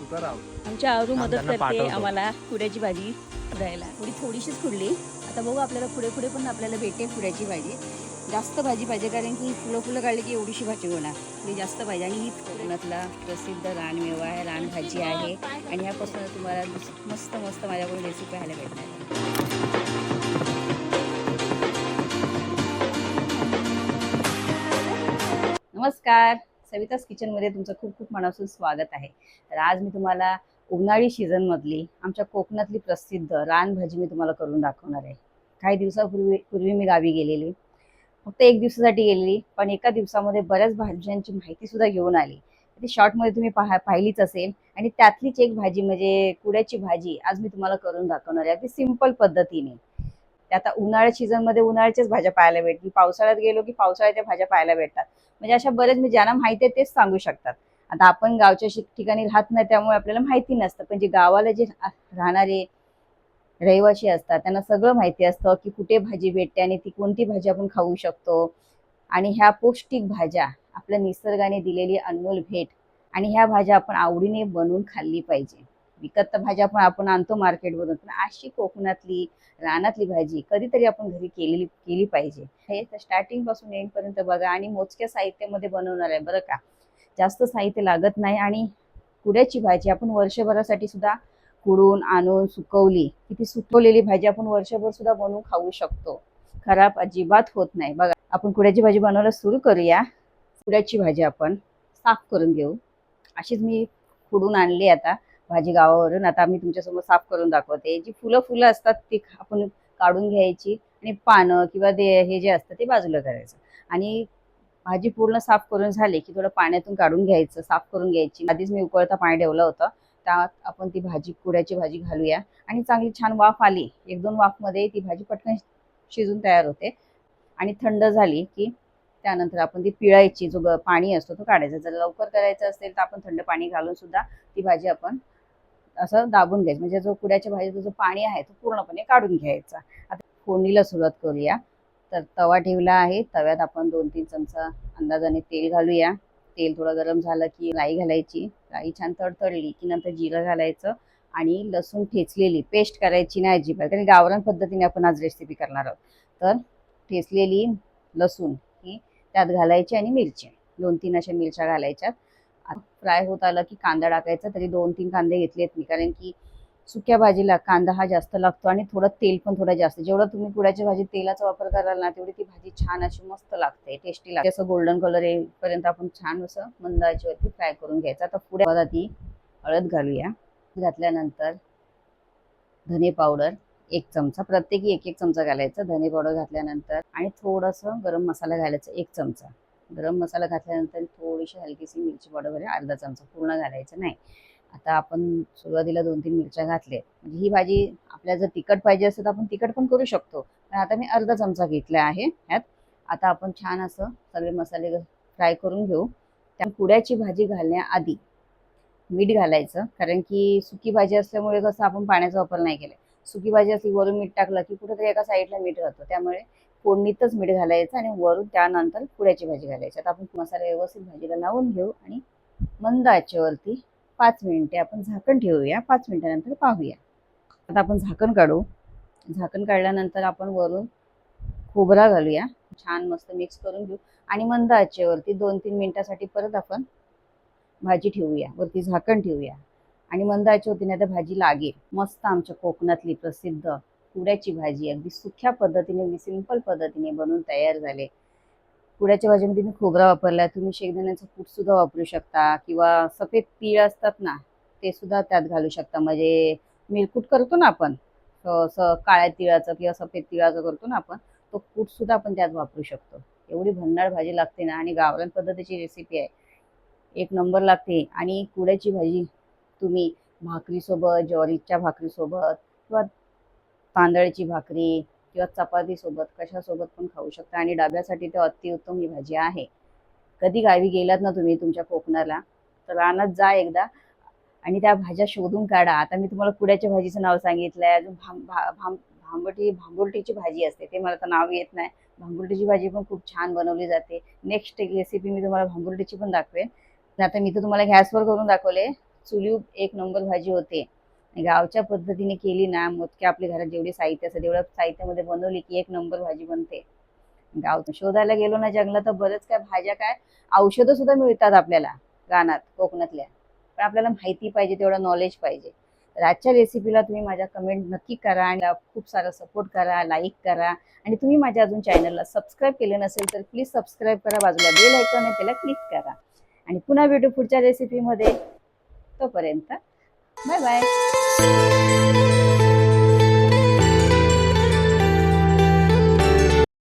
आमच्या आरू मदत करते आम्हाला कुड्याची भाजी खुडायला. थोडीशीच खुडली. आता बघू आपल्याला पुढे पण आपल्याला भेटेल कुड्याची भाजी. जास्त भाजी पाहिजे कारण की फुलं काढली की एवढीशी भाजी होणार. ती जास्त पाहिजे. आणि ही कोकणातला प्रसिद्ध रानमेवा आहे, रानभाजी आहे. आणि ह्यापासून तुम्हाला मस्त मस्त माझ्याकडून रेसिपी पाहायला भेटणार. नमस्कार, सवितास किचनमध्ये तुमचं खूप खूप मनापासून स्वागत आहे. तर आज मी तुम्हाला उन्हाळी सीझनमधली आमच्या कोकणातली प्रसिद्ध रानभाजी मी तुम्हाला करून दाखवणार आहे. काही दिवसापूर्वी मी गावी गेलेली, फक्त 1 दिवसासाठी गेलेली, पण एका दिवसामध्ये बऱ्याच भाज्यांची माहिती सुद्धा घेऊन आली. ती शॉर्टमध्ये तुम्ही पाहिलीच असेल. आणि त्यातलीच एक भाजी म्हणजे कुड्याची भाजी आज मी तुम्हाला करून दाखवणार आहे, अगदी सिंपल पद्धतीने. ते आता उन्हाळ्या सीझनमध्ये उन्हाळ्याच्याच भाज्या पाहायला भेटतील, पावसाळ्यात गेलो की पावसाळ्याच्या भाज्या पाहायला भेटतात. म्हणजे अशा बरेच म्हणजे ज्यांना माहिती आहे तेच सांगू शकतात. आता आपण गावच्या ठिकाणी राहत नाही त्यामुळे आपल्याला माहिती नसतं, पण जे गावाला जे राहणारे रहिवासी असतात त्यांना सगळं माहिती असतं की कुठे भाजी भेटते आणि ती कोणती भाजी आपण खाऊ शकतो. आणि ह्या पौष्टिक भाज्या आपल्या निसर्गाने दिलेली अनमोल भेट. आणि ह्या भाज्या आपण आवडीने बनवून खाल्ली पाहिजे. विकत तर भाज्या पण आपण आणतो मार्केटमधून, पण अशी कोकणातली रानातली भाजी कधीतरी आपण घरी केली पाहिजे. हे तर स्टार्टिंग पासून एंड पर्यंत बघा. आणि मोजक्या साहित्यामध्ये बनवणार आहे बरं का, जास्त साहित्य लागत नाही. आणि कुड्याची भाजी आपण वर्षभरासाठी सुद्धा कुडून आणून सुकवली की ती सुकवलेली भाजी आपण वर्षभर सुद्धा बनवून खाऊ शकतो. खराब अजिबात होत नाही. बघा, आपण कुड्याची भाजी बनवायला सुरू करूया. कुड्याची भाजी आपण साफ करून घेऊ. अशीच मी खुडून आणली आता भाजी गावावरून. आता मी तुमच्यासमोर साफ करून दाखवते. जी फुलं असतात ती आपण काढून घ्यायची आणि पानं किंवा हे जे असतं ते बाजूला करायचं. आणि भाजी पूर्ण साफ करून झाली की थोडं पाण्यातून काढून घ्यायचं, साफ करून घ्यायची. आधीच मी उकळता पाणी ठेवलं होतं, त्यात आपण ती कुड्याची भाजी घालूया. आणि चांगली छान वाफ आली, 1-2 वाफमध्ये ती भाजी पटकन शिजून तयार होते. आणि थंड झाली की त्यानंतर आपण ती पिळायची, जो पाणी असतो तो काढायचा. जर लवकर करायचं असेल तर आपण थंड पाणी घालून सुद्धा ती भाजी आपण असं दाबून घ्यायचं, म्हणजे जो कुड्याच्या भाजीचं जो पाणी आहे तो पूर्णपणे काढून घ्यायचा. आता फोडणीला सुरुवात करूया. तर तवा ठेवला आहे. तव्यात आपण 2-3 चमचा अंदाजाने तेल घालूया. तेल थोडं गरम झालं की राई घालायची. राई छान तडतडली की नंतर जिरं घालायचं. आणि लसूण ठेचलेली पेस्ट करायची नाही अजिबात, कारण गावरान पद्धतीने आपण आज रेसिपी करणार आहोत. तर ठेचलेली लसूण ही त्यात घालायची आणि मिरची 2-3 अशा मिरच्या घालायच्या. फ्राय होत आलं की कांदा टाकायचा. तरी 2-3 कांदे घेतलेत मी, कारण की सुक्या भाजीला कांदा हा जास्त लागतो आणि थोडं तेल पण थोडं जास्त. जेवढं तुम्ही कुड्याच्या भाजीत तेलाचा वापर कराल ना तेवढी ती भाजी छान अशी मस्त लागते, टेस्टी लागते. असं गोल्डन कलर येईपर्यंत आपण छान असं मंद आचेवरती फ्राय करून घ्यायचं. आता पुढे ती हळद घालूया. घातल्यानंतर धने पावडर 1 चमचा, प्रत्येकी 1-1 चमचा घालायचा. धने पावडर घातल्यानंतर आणि थोडंसं गरम मसाला घालायचा 1 चमचा. गरम मसाला घातल्यानंतर थोडीशी हलकीशी मिरची पावडर वगैरे अर्धा चमचा, पूर्ण घालायचं नाही. आता आपण सुरुवातीला 2-3 मिरच्या घातल्या. म्हणजे ही भाजी आपल्याला जर तिखट पाहिजे असेल तर आपण तिखट पण करू शकतो, पण आता मी अर्धा चमचा घेतला आहे ह्यात. आता आपण छान असं सगळे मसाले फ्राय करून घेऊ. त्या कुड्याची भाजी घालण्याआधी मीठ घालायचं, कारण की सुकी भाजी असल्यामुळे कसं आपण पाण्याचा वापर नाही केला. सुकी भाजी असली वरून मीठ टाकलं की कुठेतरी एका साईडला मीठ राहतं, त्यामुळे फोडणीतच मीठ घालायचं आणि वरून त्यानंतर कुड्याची भाजी घालायची. आता आपण मसाले व्यवस्थित भाजीला लावून घेऊ आणि मंद आचेवरती 5 मिनिटे आपण झाकण ठेवूया. 5 मिनिटानंतर पाहूया. आता आपण झाकण काढू. झाकण काढल्यानंतर आपण वरून खोबरा घालूया. छान मस्त मिक्स करून घेऊ आणि मंद आचेवरती 2-3 मिनिटासाठी परत आपण भाजी ठेवूया, वरती झाकण ठेवूया. आणि मंद आचेवरती नाही तर भाजी लागेल. मस्त आमच्या कोकणातली प्रसिद्ध कुड्याची भाजी अगदी सुक्या पद्धतीने, सिंपल पद्धतीने बनवून तयार झाले. कुड्याच्या भाजीमध्ये मी खोबरा वापरला. तुम्ही शेंगदाण्याचं कूट सुद्धा वापरू शकता किंवा सफेद तीळ असतात ना ते सुद्धा त्यात घालू शकता. म्हणजे मिरकूट करतो ना आपण, काळ्या तिळाचं किंवा सफेद तिळाचं करतो ना आपण, तो कूट सुद्धा आपण त्यात वापरू शकतो. एवढी भन्नाट भाजी लागते ना, आणि गावरान पद्धतीची रेसिपी आहे, 1 नंबर लागते. आणि कुड्याची भाजी तुम्ही भाकरीसोबत, ज्वारीच्या भाकरीसोबत किंवा तांदळाची भाकरी किंवा चपातीसोबत कशासोबत पण खाऊ शकता. आणि डब्यासाठी तर अतिउत्तम ही भाजी आहे. कधी गावी गेलात ना तुम्ही तुमच्या कोकणाला तर रानात जा एकदा आणि त्या भाज्या शोधून काढा. आता मी तुम्हाला कुड्याच्या भाजीचं नाव सांगितलंय. अजून भांबुर्टीची भाजी असते, ते मला तर नाव येत नाही. भांबुर्टीची भाजी पण खूप छान बनवली जाते. नेक्स्ट रेसिपी मी तुम्हाला भांबुर्टीची पण दाखवेन. आता मी तर तुम्हाला गॅसवर करून दाखवले. चुलीवर एक नंबर भाजी होते. गावच्या पद्धतीने केली ना, मोजके आपल्या घरात जेवढे साहित्य असतं तेवढ्या साहित्यामध्ये बनवली की एक नंबर भाजी बनते. गाव शोधायला गेलो ना जंगलात तर बरेच काय भाज्या काय औषधं सुद्धा मिळतात आपल्याला रानात कोकणातल्या. पण आपल्याला माहिती पाहिजे, तेवढं नॉलेज पाहिजे. तर आजच्या रेसिपीला तुम्ही माझ्या कमेंट नक्की करा आणि खूप सारा सपोर्ट करा, लाईक करा. आणि तुम्ही माझ्या अजून चॅनलला सबस्क्राईब केलं नसेल तर प्लीज सबस्क्राईब करा. बाजूला बेल आयकॉन आहे त्याला क्लिक करा. आणि पुन्हा भेटू पुढच्या रेसिपीमध्ये. तोपर्यंत बाय बाय.